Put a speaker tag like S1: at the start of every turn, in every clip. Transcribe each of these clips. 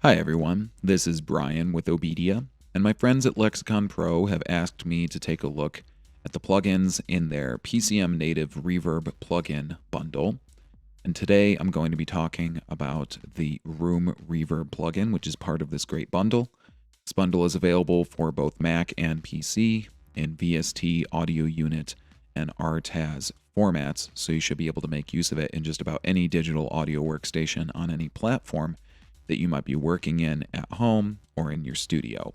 S1: Hi everyone, this is Brian with OBEDIA, and my friends at Lexicon Pro have asked me to take a look at the plugins in their PCM native reverb plugin bundle. And today I'm going to be talking about the Room Reverb plugin, which is part of this great bundle. This bundle is available for both Mac and PC in VST, audio unit, and RTAS formats, so you should be able to make use of it in just about any digital audio workstation on any platform that you might be working in at home or in your studio.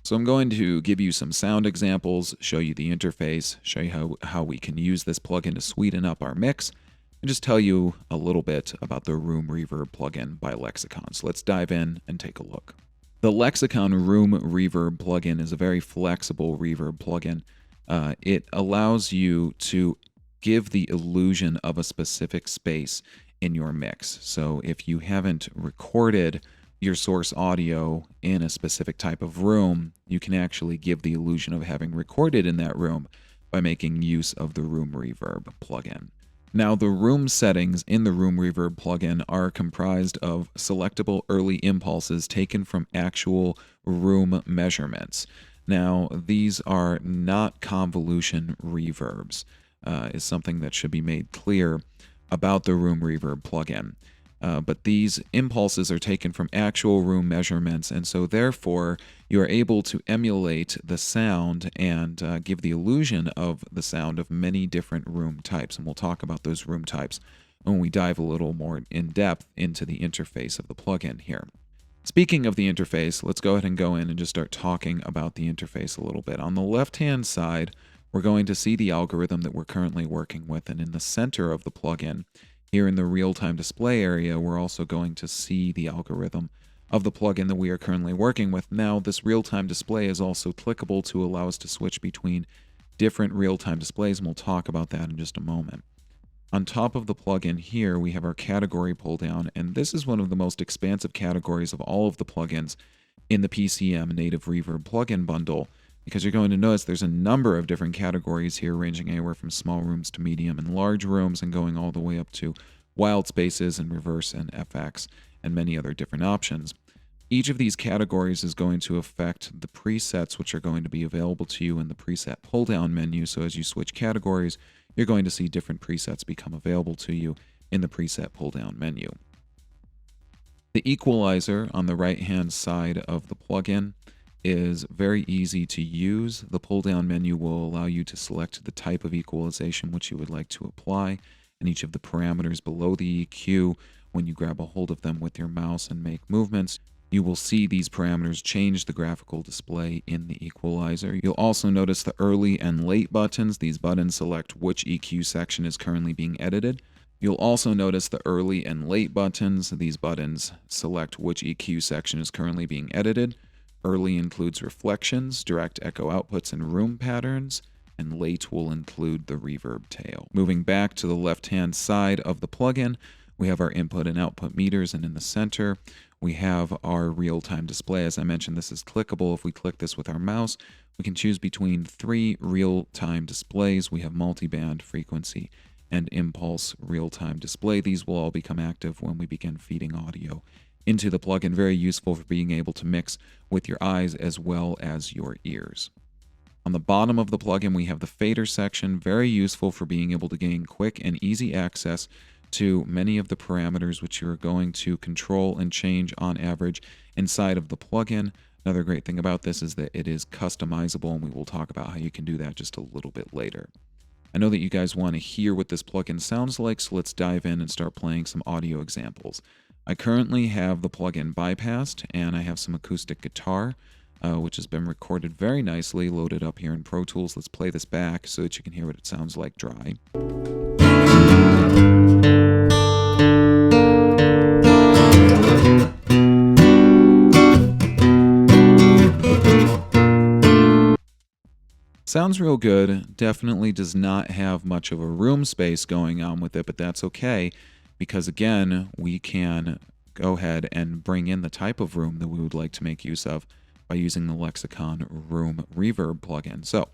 S1: So I'm going to give you some sound examples, show you the interface, show you how we can use this plugin to sweeten up our mix, and just tell you a little bit about the Room Reverb plugin by Lexicon. So let's dive in and take a look. The Lexicon Room Reverb plugin is a very flexible reverb plugin. It allows you to give the illusion of a specific space in your mix. So if you haven't recorded your source audio in a specific type of room, you can actually give the illusion of having recorded in that room by making use of the Room Reverb plugin. Now, the room settings in the Room Reverb plugin are comprised of selectable early impulses taken from actual room measurements. Now, these are not convolution reverbs, is something that should be made clear about the Room Reverb plugin. But these impulses are taken from actual room measurements, and so therefore you are able to emulate the sound and give the illusion of the sound of many different room types. And we'll talk about those room types when we dive a little more in depth into the interface of the plugin here. Speaking of the interface, let's go ahead and go in and just start talking about the interface a little bit. On the left-hand side, we're going to see the algorithm that we're currently working with, and in the center of the plugin, here in the real-time display area, we're also going to see the algorithm of the plugin that we are currently working with. Now, this real-time display is also clickable to allow us to switch between different real-time displays, and we'll talk about that in just a moment. On top of the plugin here, we have our category pull-down, and this is one of the most expansive categories of all of the plugins in the PCM native reverb plugin bundle, because you're going to notice there's a number of different categories here ranging anywhere from small rooms to medium and large rooms and going all the way up to wild spaces and reverse and FX and many other different options. Each of these categories is going to affect the presets which are going to be available to you in the preset pull-down menu. So as you switch categories, you're going to see different presets become available to you in the preset pull-down menu. The equalizer on the right-hand side of the plugin is very easy to use. The pull-down menu will allow you to select the type of equalization which you would like to apply, and each of the parameters below the EQ. When you grab a hold of them with your mouse and make movements, you will see these parameters change the graphical display in the equalizer. You'll also notice the early and late buttons. These buttons select which EQ section is currently being edited. You'll also notice the early and late buttons. These buttons select which EQ section is currently being edited. Early includes reflections, direct echo outputs, and room patterns, and late will include the reverb tail. Moving back to the left-hand side of the plugin, we have our input and output meters, and in the center, we have our real-time display. As I mentioned, this is clickable. If we click this with our mouse, we can choose between 3 real-time displays. We have multiband, frequency, and impulse real-time display. These will all become active when we begin feeding audio into the plugin. Very useful for being able to mix with your eyes as well as your ears. On the bottom of the plugin, we have the fader section, very useful for being able to gain quick and easy access to many of the parameters which you're going to control and change on average inside of the plugin. Another great thing about this is that it is customizable, and we will talk about how you can do that just a little bit later. I know that you guys want to hear what this plugin sounds like, so let's dive in and start playing some audio examples. I currently have the plugin bypassed, and I have some acoustic guitar, which has been recorded very nicely, loaded up here in Pro Tools. Let's play this back so that you can hear what it sounds like dry. Sounds real good. Definitely does not have much of a room space going on with it, but that's okay, because again, we can go ahead and bring in the type of room that we would like to make use of by using the Lexicon Room Reverb plugin. So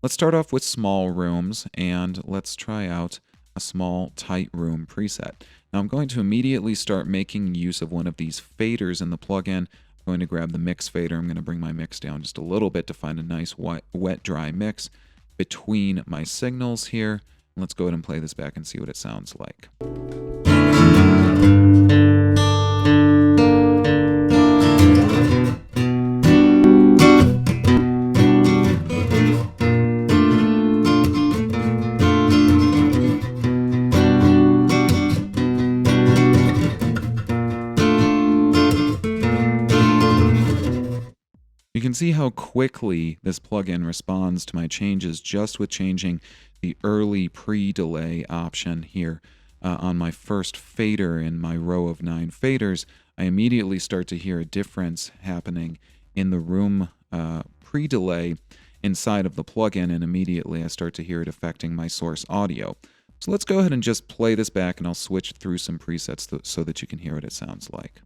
S1: let's start off with small rooms, and let's try out a small tight room preset. Now I'm going to immediately start making use of one of these faders in the plugin. I'm going to grab the mix fader. I'm going to bring my mix down just a little bit to find a nice wet dry mix between my signals here. Let's go ahead and play this back and see what it sounds like. You can see how quickly this plugin responds to my changes just with changing the early pre-delay option here on my first fader in my row of 9 faders. I immediately start to hear a difference happening in the room pre-delay inside of the plugin, and immediately I start to hear it affecting my source audio. So let's go ahead and just play this back, and I'll switch through some presets so that you can hear what it sounds like.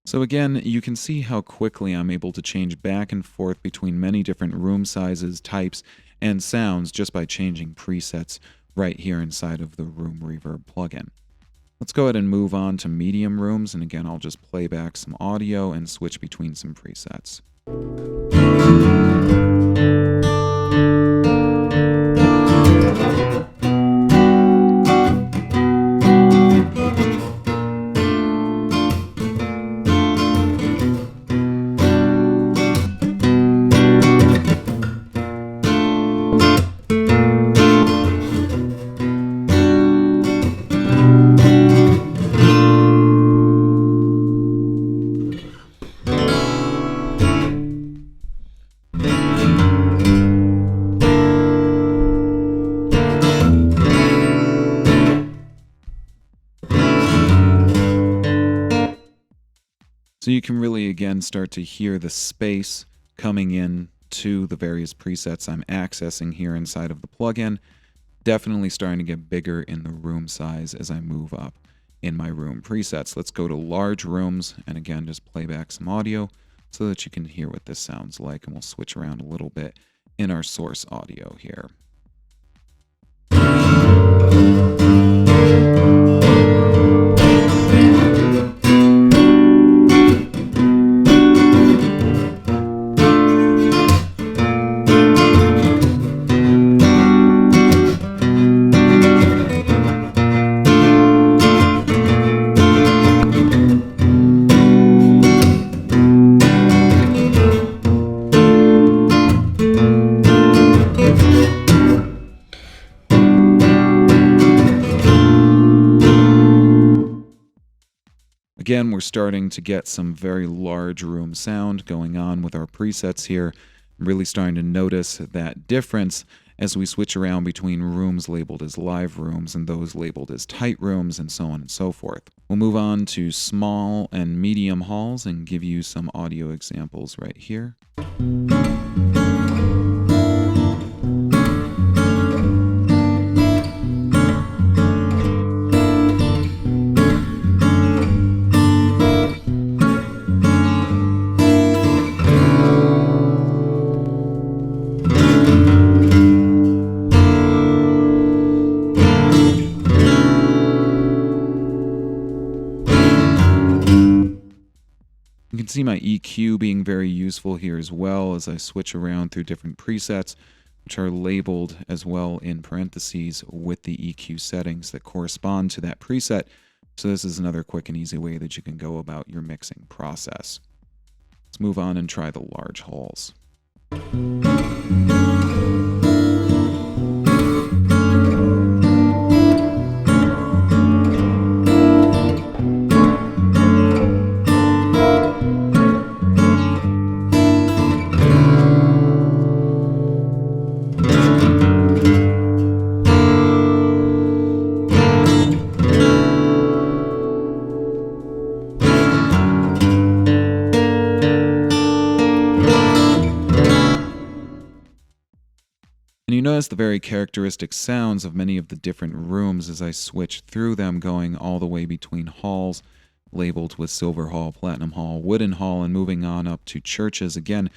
S1: So again, you can see how quickly I'm able to change back and forth between many different room sizes, types, and sounds just by changing presets right here inside of the Room Reverb plugin. Let's go ahead and move on to medium rooms, and again, I'll just play back some audio and switch between some presets. So you can really, again, start to hear the space coming in to the various presets I'm accessing here inside of the plugin. Definitely starting to get bigger in the room size as I move up in my room presets. Let's go to large rooms, and again, just play back some audio so that you can hear what this sounds like, and we'll switch around a little bit in our source audio here. Again, we're starting to get some very large room sound going on with our presets here. I'm really starting to notice that difference as we switch around between rooms labeled as live rooms and those labeled as tight rooms, and so on and so forth. We'll move on to small and medium halls and give you some audio examples right here. You can see my EQ being very useful here as well as I switch around through different presets, which are labeled as well in parentheses with the EQ settings that correspond to that preset. So this is another quick and easy way that you can go about your mixing process. Let's move on and try the large halls. notice the very characteristic sounds of many of the different rooms as I switch through them, going all the way between halls labeled with Silver Hall, Platinum Hall, Wooden Hall, and moving on up to churches. Again,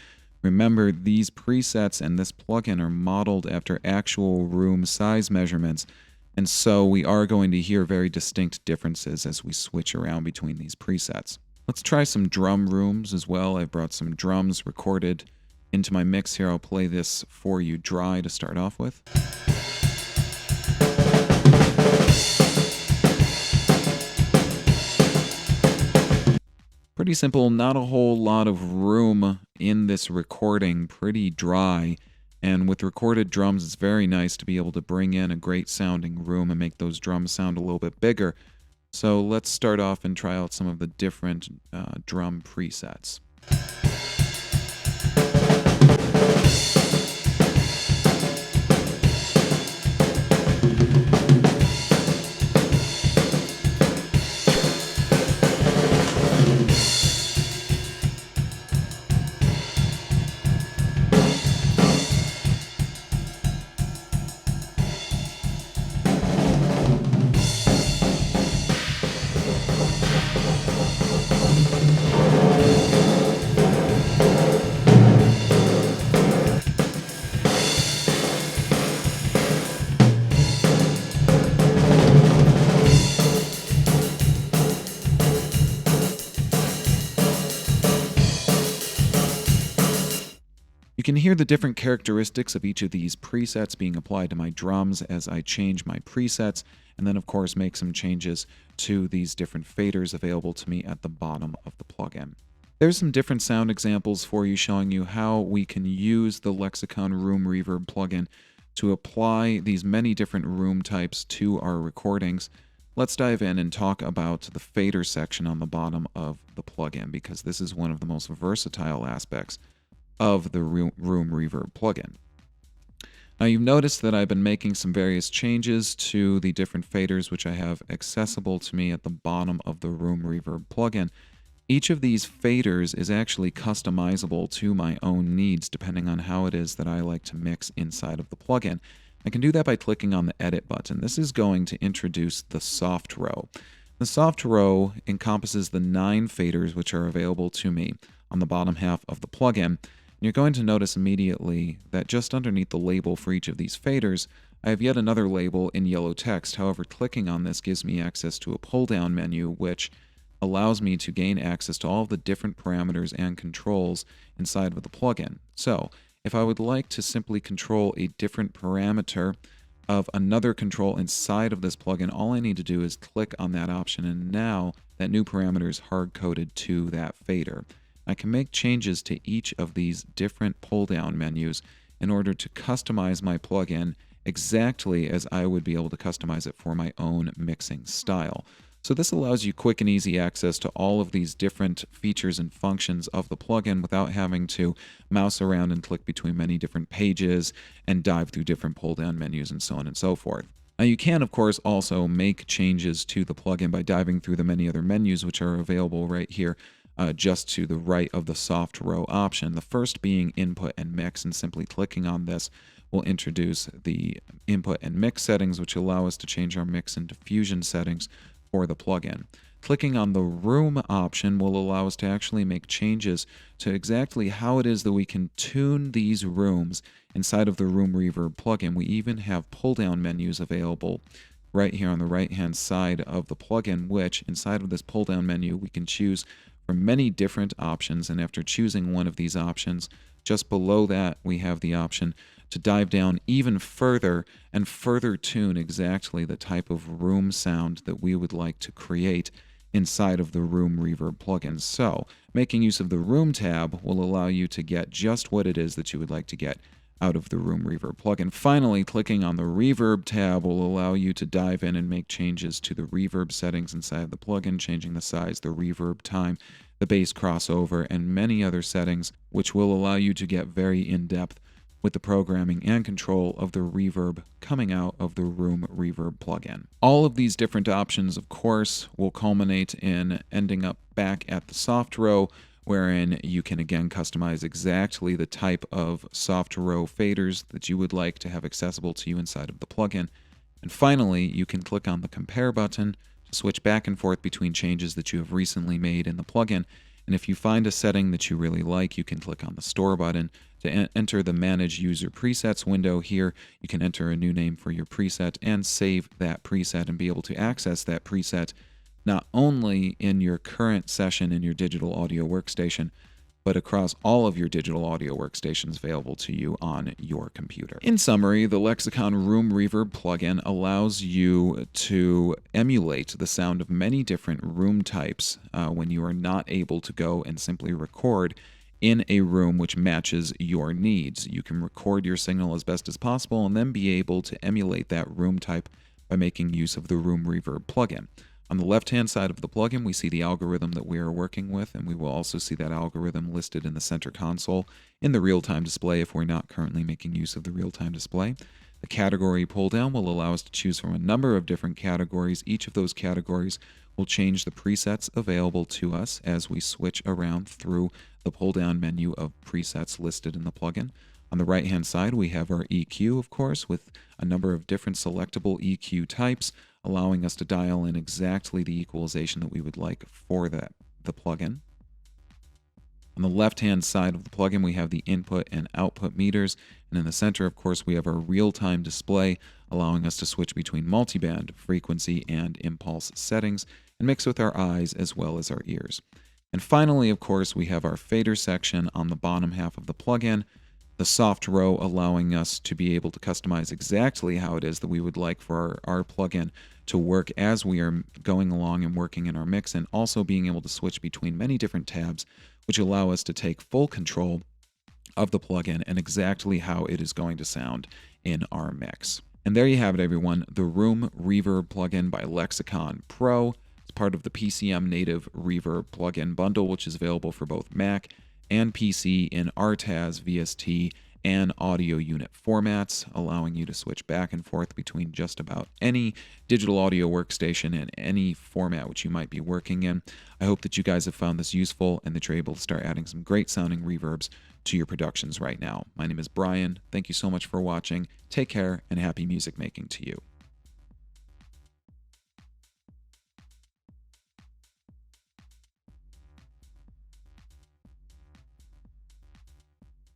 S1: remember, these presets and this plugin are modeled after actual room size measurements, and so we are going to hear very distinct differences as we switch around between these presets. Let's try some drum rooms as well. I've brought some drums recorded into my mix here. I'll play this for you dry to start off with. Pretty simple, not a whole lot of room in this recording, pretty dry. And with recorded drums, it's very nice to be able to bring in a great sounding room and make those drums sound a little bit bigger. So let's start off and try out some of the different drum presets. You can hear the different characteristics of each of these presets being applied to my drums as I change my presets, and then of course make some changes to these different faders available to me at the bottom of the plugin. There's some different sound examples for you showing you how we can use the Lexicon Room Reverb plugin to apply these many different room types to our recordings. Let's dive in and talk about the fader section on the bottom of the plugin, because this is one of the most versatile aspects of the Room Reverb plugin. Now you've noticed that I've been making some various changes to the different faders which I have accessible to me at the bottom of the Room Reverb plugin. Each of these faders is actually customizable to my own needs depending on how it is that I like to mix inside of the plugin. I can do that by clicking on the Edit button. This is going to introduce the soft row. The soft row encompasses the 9 faders which are available to me on the bottom half of the plugin. You're going to notice immediately that just underneath the label for each of these faders, I have yet another label in yellow text. However, clicking on this gives me access to a pull-down menu, which allows me to gain access to all of the different parameters and controls inside of the plugin. So, if I would like to simply control a different parameter of another control inside of this plugin, all I need to do is click on that option, and now that new parameter is hard-coded to that fader. I can make changes to each of these different pull-down menus in order to customize my plugin exactly as I would be able to customize it for my own mixing style. So this allows you quick and easy access to all of these different features and functions of the plugin without having to mouse around and click between many different pages and dive through different pull-down menus and so on and so forth. Now you can, of course, also make changes to the plugin by diving through the many other menus which are available right here just to the right of the soft row option. The first being input and mix, and simply clicking on this will introduce the input and mix settings, which allow us to change our mix and diffusion settings for the plugin. Clicking on the room option will allow us to actually make changes to exactly how it is that we can tune these rooms inside of the Room Reverb plugin. We even have pull-down menus available right here on the right-hand side of the plugin, which inside of this pull-down menu we can choose from many different options, and after choosing one of these options, just below that we have the option to dive down even further and further tune exactly the type of room sound that we would like to create inside of the Room Reverb plugin. So, making use of the Room tab will allow you to get just what it is that you would like to get out of the Room Reverb plugin. Finally, clicking on the Reverb tab will allow you to dive in and make changes to the reverb settings inside the plugin, changing the size, the reverb time, the bass crossover, and many other settings, which will allow you to get very in-depth with the programming and control of the reverb coming out of the Room Reverb plugin. All of these different options, of course, will culminate in ending up back at the soft row, wherein you can again customize exactly the type of soft row faders that you would like to have accessible to you inside of the plugin. And finally, you can click on the compare button to switch back and forth between changes that you have recently made in the plugin. And if you find a setting that you really like, you can click on the store button to enter the Manage User Presets window. Here, you can enter a new name for your preset and save that preset and be able to access that preset not only in your current session in your digital audio workstation, but across all of your digital audio workstations available to you on your computer. In summary, the Lexicon Room Reverb plugin allows you to emulate the sound of many different room types when you are not able to go and simply record in a room which matches your needs. You can record your signal as best as possible and then be able to emulate that room type by making use of the Room Reverb plugin. On the left-hand side of the plugin, we see the algorithm that we are working with, and we will also see that algorithm listed in the center console in the real-time display if we're not currently making use of the real-time display. The category pull-down will allow us to choose from a number of different categories. Each of those categories will change the presets available to us as we switch around through the pull-down menu of presets listed in the plugin. On the right-hand side, we have our EQ, of course, with a number of different selectable EQ types, allowing us to dial in exactly the equalization that we would like for the plugin. On the left-hand side of the plugin, we have the input and output meters, and in the center, of course, we have our real-time display, allowing us to switch between multiband, frequency, and impulse settings, and mix with our eyes as well as our ears. And finally, of course, we have our fader section on the bottom half of the plugin, the soft row allowing us to be able to customize exactly how it is that we would like for our plugin to work as we are going along and working in our mix, and also being able to switch between many different tabs, which allow us to take full control of the plugin and exactly how it is going to sound in our mix. And there you have it, everyone, the Room Reverb plugin by Lexicon Pro. It's part of the PCM native Reverb plugin bundle, which is available for both Mac and PC in RTAS, VST, and audio unit formats, allowing you to switch back and forth between just about any digital audio workstation and any format which you might be working in. I hope that you guys have found this useful and that you're able to start adding some great sounding reverbs to your productions right now. My name is Brian. Thank you so much for watching. Take care and happy music making to you.